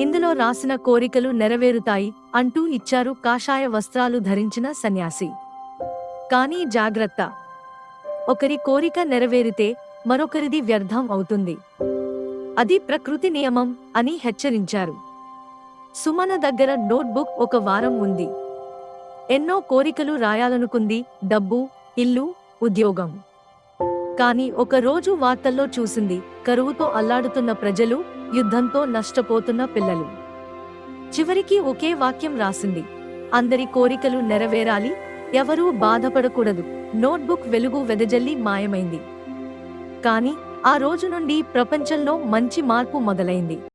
ఇందులో రాసిన కోరికలు నెరవేరుతాయి అంటూ ఇచ్చారు కాషాయ వస్త్రాలు ధరించిన సన్యాసి. కానీ జాగ్రత్త, ఒకరి కోరిక నెరవేరితే మరొకరిది వ్యర్థం అవుతుంది. అది ప్రకృతి నియమం అని హెచ్చరించారు. సుమన దగ్గర నోట్బుక్ ఒక వారం ఉంది. ఎన్నో కోరికలు రాయాలనుకుంది, డబ్బు, ఇల్లు, ఉద్యోగం. కానీ ఒక రోజు వార్తల్లో చూసింది, కరువుతో అల్లాడుతున్న ప్రజలు, యుద్ధంతో నష్టపోతున్న పిల్లలు. చివరికి ఒకే వాక్యం రాసింది, అందరి కోరికలు నెరవేరాలి, ఎవరూ బాధపడకూడదు. నోట్బుక్ వెలుగు వెదజల్లి మాయమైంది. కానీ ఆ రోజు నుండి ప్రపంచంలో మంచి మార్పు మొదలైంది.